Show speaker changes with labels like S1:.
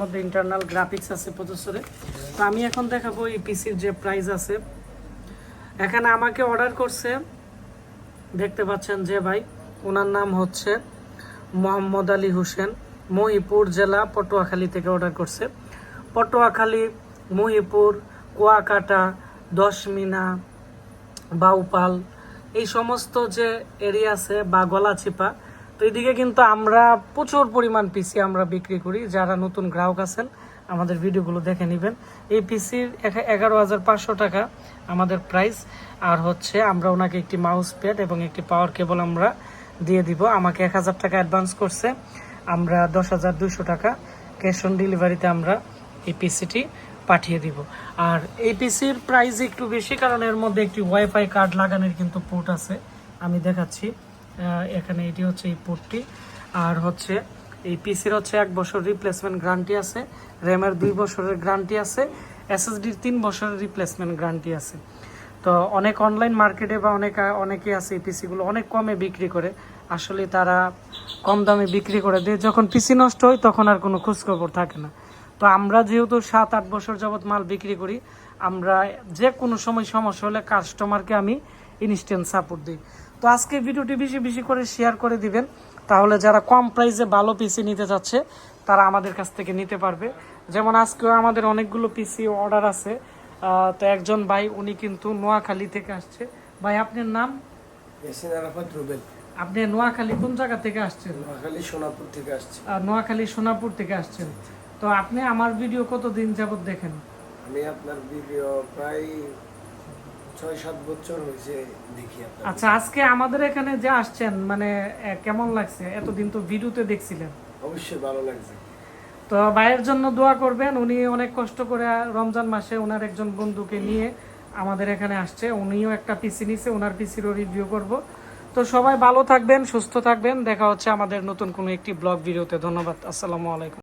S1: মধ্যে internal graphics আছে প্রসেসরে। তো আমি এখন দেখাবো এই পিসির যে প্রাইস আছে। এখানে আমাকে অর্ডার করছে, দেখতে পাচ্ছেন যে ভাই, ওনার নাম হচ্ছে মোহাম্মদ আলী হোসেন, মহিপুর জেলা পটুয়াখালী থেকে অর্ডার করছে। পটুয়াখালী, মহিপুর, কুয়াকাটা, দশমিনা, বাউপাল, এই সমস্ত যে এরিয়া আছে বা গলাচিপা, তো এইদিকে কিন্তু আমরা প্রচুর পরিমাণ পিসি আমরা বিক্রি করি। যারা নতুন গ্রাহক আছেন আমাদের ভিডিওগুলো দেখে নেবেন। এই পিসির 11,500 টাকা আমাদের প্রাইস। আর হচ্ছে আমরা ওনাকে একটি মাউস প্যাড এবং একটি পাওয়ার কেবল আমরা দিয়ে দিব। আমাকে 1,000 টাকা অ্যাডভান্স করছে, আমরা 10,200 টাকা ক্যাশ অন ডেলিভারিতে আমরা এই পিসিটি পাঠিয়ে দিব। আর এই পিসির প্রাইস একটু বেশি, কারণ এর মধ্যে একটি ওয়াইফাই কার্ড লাগানোর কিন্তু পোর্ট আছে, আমি দেখাচ্ছি। এখানে এটি হচ্ছে এই পোর্টটি। আর হচ্ছে এই পিসির হচ্ছে 1 বছর রিপ্লেসমেন্ট গ্যারান্টি আছে, র্যামের 2 বছরের গ্যারান্টি আছে, এসএসডির 3 বছরের রিপ্লেসমেন্ট গ্যারান্টি আছে। তো অনেক অনলাইন মার্কেটে বা অনেকে আছে এই পিসিগুলো অনেক কমে বিক্রি করে, আসলে তারা কম দামে বিক্রি করে দেয়। যখন পিসি নষ্ট হয় তখন আর কোনো খোঁজখবর থাকে না। তো আমরা যেহেতু 7-8 বছর যাবৎ মাল বিক্রি করি, আমরা যে কোনো সময় সমস্যা হলে কাস্টমারকে আমি ইনস্ট্যান্ট সাপোর্ট দিই। তো আজকে ভিডিওটি বেশি বেশি করে শেয়ার করে দিবেন, তাহলে যারা কম প্রাইসে ভালো পিসি নিতে চাচ্ছে তারা আমাদের কাছ থেকে নিতে পারবে। যেমন আজকেও আমাদের অনেকগুলো পিসি অর্ডার আছে। তো একজন ভাই, উনি কিন্তু নোয়াখালী থেকে আসছে। ভাই আপনার নাম? আপনি নোয়াখালী কোন জায়গা থেকে আসছেন?
S2: নোয়াখালী সোনাপুর থেকে আসছি।
S1: নোয়াখালী সোনাপুর থেকে আসছেন। তো আপনি আমার ভিডিও কতদিন যাবত দেখেন?
S2: আমি আপনার ভিডিও প্রায় 6-7 বছর হয়েছে দেখি।
S1: আচ্ছা, আজকে আমাদের এখানে যে আসছেন, মানে কেমন লাগছে? এতদিন তো ভিডিওতে দেখছিলেন।
S2: অবশ্যই ভালো লাগছে।
S1: তো ভাইয়ের জন্য দোয়া করবেন, উনি অনেক কষ্ট করে রমজান মাসে ওনার একজন বন্ধুকে নিয়ে আমাদের এখানে আসছে। উনিও একটা পিসি নিছে, ওনার পিসিরও রিভিউ করব। তো সবাই ভালো থাকবেন, সুস্থ থাকবেন। দেখা হচ্ছে আমাদের নতুন কোনো একটি ব্লগ ভিডিওতে। ধন্যবাদ। আসসালামু আলাইকুম।